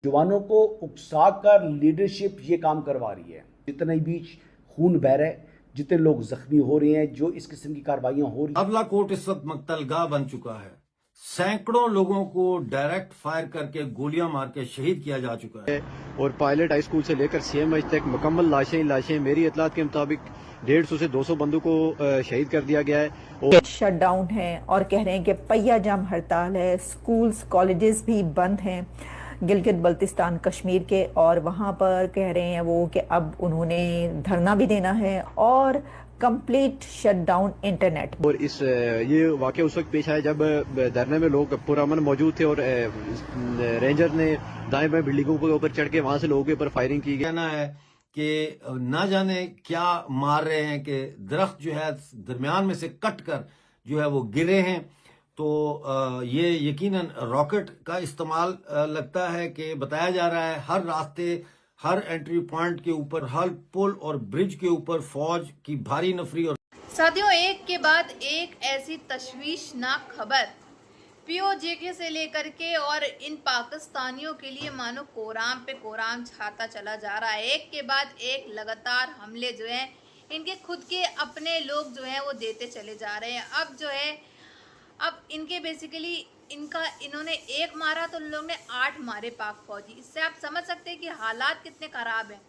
जवानों को उकसाकर लीडरशिप ये काम करवा रही है। जितने भी खून बह रहा है, जितने लोग जख्मी हो रहे हैं, जो इस किस्म की कार्रवाइयां हो रही हैं। रावला कोट इस वक्त मकतलगाह बन चुका है। सैकड़ों लोगों को डायरेक्ट फायर करके गोलियां मार के शहीद किया जा चुका है और पायलट हाई स्कूल से लेकर CMH तक मुकम्मल लाशें मेरी इतलात के मुताबिक 150 से 200 बंदों को शहीद कर दिया गया है। और शट डाउन है और कह रहे हैं कि पहिया जाम हड़ताल है, स्कूल्स कॉलेजेस भी बंद हैं गिलगित बल्तिस्तान कश्मीर के, और वहाँ पर कह रहे हैं वो कि अब उन्होंने धरना भी देना है और कंप्लीट शटडाउन इंटरनेट। और ये वाकया उस वक्त पेश आया जब धरने में लोग पुरअमन मौजूद थे और रेंजर ने दाएं बाएं बिल्डिंगों के ऊपर चढ़ के वहां से लोगों के ऊपर फायरिंग की गई। कहना है कि ना जाने क्या मार रहे हैं कि दरख्त जो है दरमियान में से कट कर जो है वो गिरे हैं। तो ये यकीनन रॉकेट का इस्तेमाल लगता है कि बताया जा रहा है। हर रास्ते, हर एंट्री पॉइंट के ऊपर, हर पुल और ब्रिज के ऊपर फौज की भारी नफरी। और साथियों, एक के बाद एक ऐसी तशवीशनाक खबर POJK से लेकर के और इन पाकिस्तानियों के लिए मानो कोराम पे कोराम छाता चला जा रहा है। एक के बाद एक लगातार हमले जो है इनके खुद के अपने लोग जो है वो देते चले जा रहे हैं। अब जो है अब इनके बेसिकली इन्होंने एक मारा तो उन लोग ने 8 मारे पाक फौजी। इससे आप समझ सकते हैं कि हालात कितने ख़राब हैं।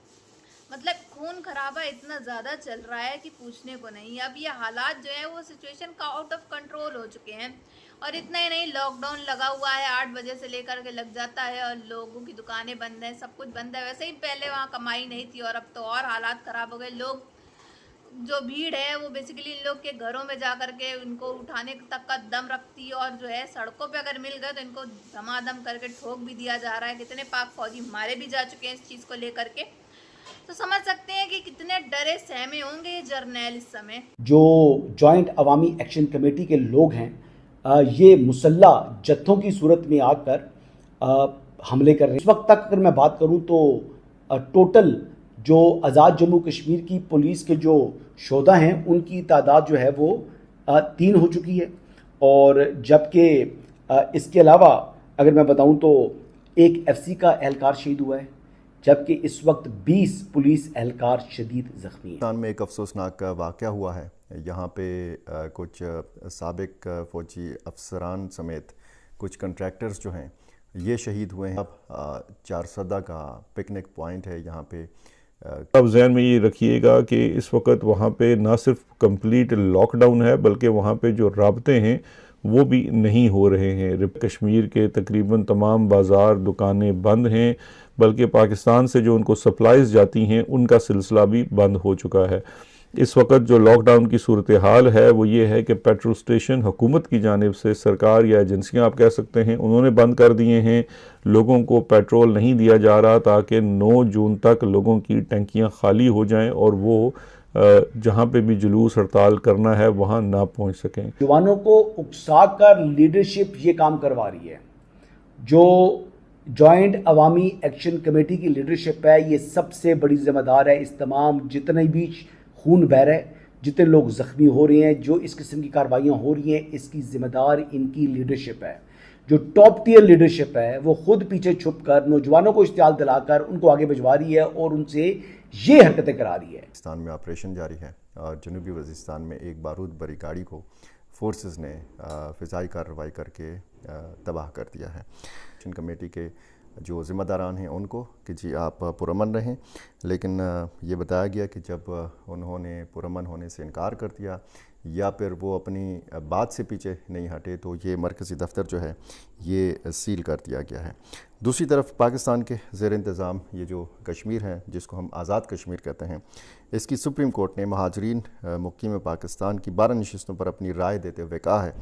मतलब खून खराबा इतना ज़्यादा चल रहा है कि पूछने को नहीं। अब ये हालात जो है वो सिचुएशन का आउट ऑफ कंट्रोल हो चुके हैं। और इतना ही नहीं, लॉकडाउन लगा हुआ है, 8 बजे से लेकर के लग जाता है और लोगों की दुकानें बंद हैं, सब कुछ बंद है। वैसे ही पहले वहाँ कमाई नहीं थी और अब तो और हालात ख़राब हो गए। लोग जो भीड़ है वो बेसिकली इन लोग के घरों में जा कर के उनको उठाने तक का दम रखती है, और जो है सड़कों पे अगर मिल गए तो इनको धमाधम करके ठोक भी दिया जा रहा है। कितने पाक फौजी मारे भी जा चुके हैं इस चीज़ को लेकर के। तो समझ सकते हैं कि कितने डरे सहमे होंगे ये जर्नैल इस समय। जो जॉइंट अवामी एक्शन कमेटी के लोग हैं, ये मुसल्ला जत्थों की सूरत में आकर हमले कर रहे हैं। इस वक्त तक अगर मैं बात करूं तो टोटल जो आज़ाद जम्मू कश्मीर की पुलिस के जो शोधा हैं उनकी तादाद जो है वो 3 हो चुकी है। और जबकि इसके अलावा अगर मैं बताऊं तो एक FC का एहलकार शहीद हुआ है, जबकि इस वक्त 20 पुलिस एहलकार शदीद जख्मी हैं। पाकिस्तान में एक अफसोसनाक वाक़या हुआ है। यहाँ पे कुछ साबिक फ़ौजी अफसरान समेत कुछ कंट्रैक्टर्स जो हैं ये शहीद हुए हैं। अब 4 का पिकनिक पॉइंट है यहाँ पे। अब जहन में ये रखिएगा कि इस वक्त वहाँ पे ना सिर्फ कंप्लीट लॉकडाउन है बल्कि वहाँ पे जो राब्ते हैं वो भी नहीं हो रहे हैं। कश्मीर के तकरीबन तमाम बाज़ार दुकानें बंद हैं, बल्कि पाकिस्तान से जो उनको सप्लाईज़ जाती हैं उनका सिलसिला भी बंद हो चुका है। इस वक्त जो लॉकडाउन की सूरत हाल है वो ये है कि पेट्रोल स्टेशन हुकूमत की जानिब से, सरकार या एजेंसियां आप कह सकते हैं, उन्होंने बंद कर दिए हैं। लोगों को पेट्रोल नहीं दिया जा रहा ताकि 9 जून तक लोगों की टंकियां खाली हो जाएं और वो जहां पे भी जुलूस हड़ताल करना है वहां ना पहुंच सकें। जवानों को उकसाकर लीडरशिप ये काम करवा रही है। जो जॉइंट अवामी एक्शन कमेटी की लीडरशिप है ये सबसे बड़ी जिम्मेदार है। इस तमाम जितने भी खून बह रहा है, जितने लोग ज़ख्मी हो रहे हैं, जो इस किस्म की कार्रवाइयाँ हो रही हैं, इसकी ज़िम्मेदार इनकी लीडरशिप है। जो टॉप टियर लीडरशिप है वो खुद पीछे छुप कर नौजवानों को इश्तियाल दिलाकर उनको आगे भिजवा रही है और उनसे ये हरकतें करा रही है। पाकिस्तान में ऑपरेशन जारी है और जनूबी वज़ीरिस्तान में एक बारूद भरी गाड़ी को फोर्सेस ने फ़िज़ाई कार्रवाई करके तबाह कर दिया है। एक्शन कमेटी के जो ज़िम्मेदारान हैं उनको कि जी आप पुरअमन रहें, लेकिन ये बताया गया कि जब उन्होंने पुरअमन होने से इनकार कर दिया या फिर वो अपनी बात से पीछे नहीं हटे तो ये मरकज़ी दफ्तर जो है ये सील कर दिया गया है। दूसरी तरफ पाकिस्तान के ज़ेर इंतज़ाम ये जो कश्मीर है जिसको हम आज़ाद कश्मीर कहते हैं, इसकी सुप्रीम कोर्ट ने महाजरीन मुक़ीम पाकिस्तान की 12 नशिस्तों पर अपनी राय देते हुए कहा है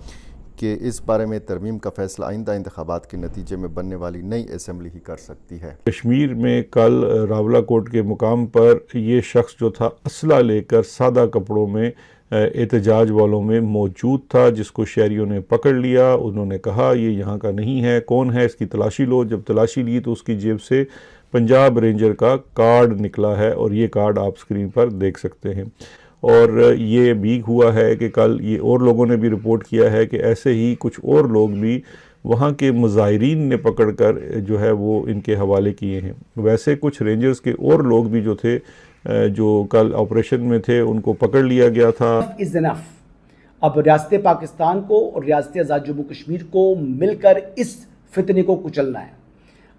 कि इस बारे में तरमीम का फैसला आइंदा इंतखाबात के नतीजे में बनने वाली नई असम्बली ही कर सकती है। कश्मीर में कल रावला कोट के मुकाम पर ये शख्स जो था असला लेकर सादा कपड़ों में एहतजाज वालों में मौजूद था, जिसको शहरियों ने पकड़ लिया। उन्होंने कहा ये यहाँ का नहीं है, कौन है, इसकी तलाशी लो। जब तलाशी ली तो उसकी जेब से पंजाब रेंजर का कार्ड निकला है और ये कार्ड आप स्क्रीन पर देख सकते हैं। और ये भी हुआ है कि कल ये और लोगों ने भी रिपोर्ट किया है कि ऐसे ही कुछ और लोग भी वहाँ के मुजाहिरीन ने पकड़कर जो है वो इनके हवाले किए हैं। वैसे कुछ रेंजर्स के और लोग भी जो थे जो कल ऑपरेशन में थे उनको पकड़ लिया गया था। Is enough. अब रियासत पाकिस्तान को और रियासत आज़ाद जम्मू कश्मीर को मिलकर इस फितने को कुचलना है।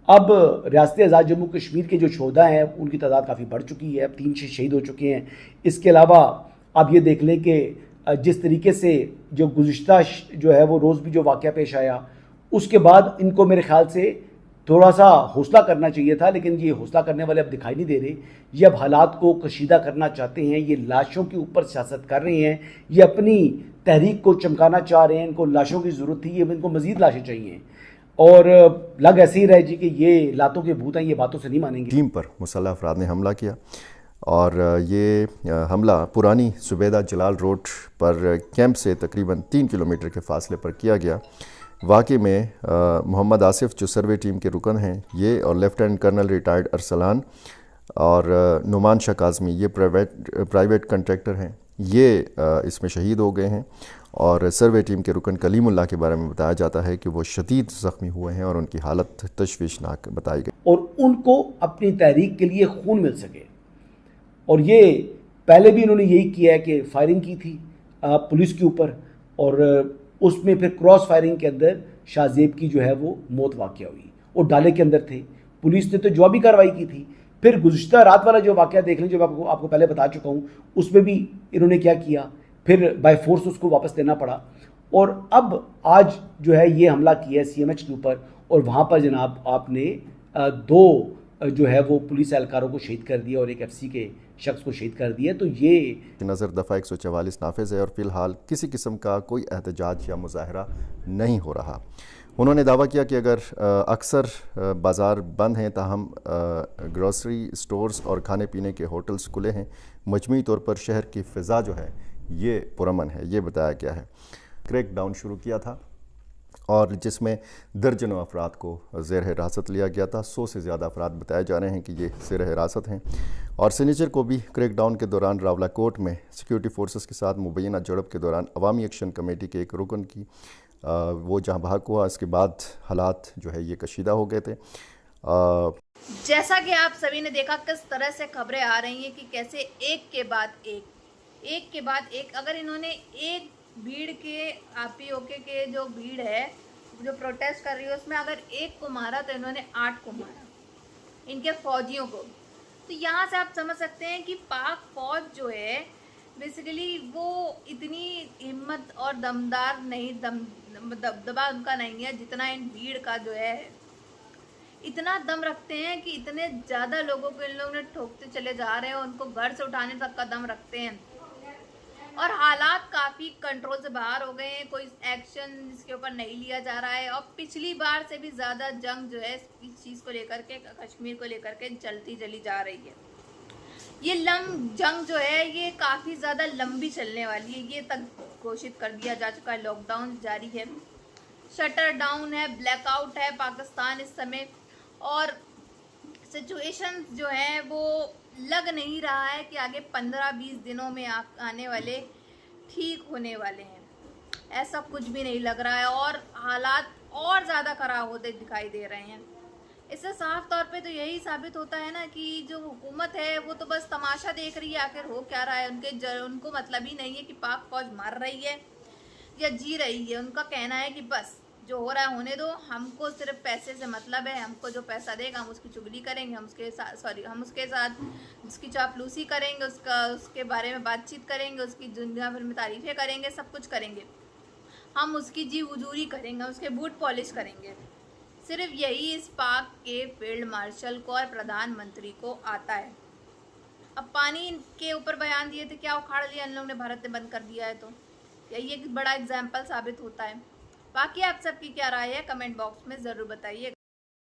अब रियासत आज़ाद जम्मू कश्मीर के जो शोधा हैं उनकी तादाद काफ़ी बढ़ चुकी है, अब 3 शहीद हो चुके हैं। इसके अलावा आप ये देख लें कि जिस तरीके से जो गुज़िश्ता जो है वो रोज़ भी जो वाक़या पेश आया, उसके बाद इनको मेरे ख्याल से थोड़ा सा हौसला करना चाहिए था, लेकिन ये हौसला करने वाले अब दिखाई नहीं दे रहे। ये अब हालात को कशीदा करना चाहते हैं, ये लाशों के ऊपर सियासत कर रहे हैं, ये अपनी तहरीक को चमकाना चाह रहे हैं। इनको लाशों की ज़रूरत थी, ये इनको मज़ीद लाशें चाहिए और लग ऐसे ही रहे जी कि ये लातों के भूत हैं, ये बातों से नहीं मानेंगे। टीम पर मुसल्लह अफराद ने हमला किया और ये हमला पुरानी सुबेदा जलाल रोड पर कैंप से तकरीबन 3 किलोमीटर के फासले पर किया गया। वाक़े में मोहम्मद आसिफ जो सर्वे टीम के रुकन हैं ये, और लेफ्टिनेंट कर्नल रिटायर्ड अरसलान और नुमान शाह काज़मी ये प्राइवेट कंट्रैक्टर हैं, ये इसमें शहीद हो गए हैं। और सर्वे टीम के रुकन कलीमुल्लाह के बारे में बताया जाता है कि वो शदीद ज़ख्मी हुए हैं और उनकी हालत तशवीशनाक बताई गई और उनको अपनी तहरीक के लिए खून मिल सके। और ये पहले भी इन्होंने यही किया है कि फायरिंग की थी पुलिस के ऊपर, और उसमें फिर क्रॉस फायरिंग के अंदर शाहजेब की जो है वो मौत वाक़या हुई और डाले के अंदर थे। पुलिस ने तो जवाबी कार्रवाई की थी। फिर गुज़िश्ता रात वाला जो वाक़या देख लें, जो आपको पहले बता चुका हूँ, उसमें भी इन्होंने क्या किया, फिर बाय फोर्स उसको वापस देना पड़ा। और अब आज जो है ये हमला किया है CMH के ऊपर, और वहाँ पर जनाब आपने 2 जो है वो पुलिस एहलकारों को शहीद कर दिया और एक FC के शख्स को शहीद कर दिया। तो ये नज़र दफ़ा 144 नाफिज है और फ़िलहाल किसी किस्म का कोई एहतजाज या मुजाहरा नहीं हो रहा। उन्होंने दावा किया कि अगर अक्सर बाज़ार बंद हैं, ताहम ग्रोसरी स्टोर्स और खाने पीने के होटल्स खुले हैं, मजमूई तौर पर शहर की फ़िज़ा जो है ये पुरअमन है। ये बताया गया है। क्रैक डाउन शुरू किया था और जिसमें दर्जनों अफराद को ज़ेर हिरासत लिया गया था। 100 से ज़्यादा अफराद बताए जा रहे हैं कि ये ज़ेर हिरासत हैं। और सनीचर को भी क्रैकडाउन के दौरान रावलाकोट में सिक्योरिटी फोर्सेस के साथ मुबैना झड़प के दौरान अवामी एक्शन कमेटी के एक रुकन की वो जहां भाग हुआ, इसके बाद हालात जो है ये कशीदा हो गए थे। जैसा कि आप सभी ने देखा किस तरह से खबरें आ रही हैं कि कैसे एक के बाद एक अगर इन्होंने एक भीड़ के POK के जो भीड़ है जो प्रोटेस्ट कर रही है उसमें अगर एक को मारा तो इन्होंने 8 को मारा, इनके फौजियों को। तो यहाँ से आप समझ सकते हैं कि पाक फौज जो है बेसिकली वो इतनी हिम्मत और दमदार नहीं, दबदबा उनका नहीं है जितना इन भीड़ का जो है। इतना दम रखते हैं कि इतने ज़्यादा लोगों को इन लोगों ने ठोकते चले जा रहे हैं, उनको घर से उठाने तक का दम रखते हैं। और हालात काफ़ी कंट्रोल से बाहर हो गए हैं, कोई एक्शन इसके ऊपर नहीं लिया जा रहा है। और पिछली बार से भी ज़्यादा जंग जो है इस चीज़ को लेकर के, कश्मीर को लेकर के चलती चली जा रही है। ये जंग जो है ये काफ़ी ज़्यादा लंबी चलने वाली है। ये तक घोषित कर दिया जा चुका है, लॉकडाउन जारी है, शटर डाउन है, ब्लैकआउट है पाकिस्तान इस समय। और सिचुएशन जो है वो लग नहीं रहा है कि आगे 15-20 दिनों में आने वाले ठीक होने वाले हैं, ऐसा कुछ भी नहीं लग रहा है। और हालात और ज़्यादा ख़राब होते दिखाई दे रहे हैं। इससे साफ तौर पे तो यही साबित होता है ना कि जो हुकूमत है वो तो बस तमाशा देख रही है आखिर हो क्या रहा है। उनको मतलब ही नहीं है कि पाक फौज मर रही है या जी रही है। उनका कहना है कि बस जो हो रहा है होने दो, हमको सिर्फ पैसे से मतलब है, हमको जो पैसा देगा हम उसकी चुगली करेंगे, हम उसके साथ उसकी चापलूसी करेंगे, उसके बारे में बातचीत करेंगे, उसकी दुनिया भर में तारीफ़ें करेंगे, सब कुछ करेंगे, हम उसकी जी हुजूरी करेंगे, उसके बूट पॉलिश करेंगे। सिर्फ यही इस पाक के फील्ड मार्शल को और प्रधानमंत्री को आता है। अब पानी के ऊपर बयान दिए थे, क्या उखाड़ लिया इन लोगों ने, भारत ने बंद कर दिया है। तो यही एक बड़ा एग्जाम्पल साबित होता है। बाकी आप सबकी क्या राय है कमेंट बॉक्स में ज़रूर बताइए।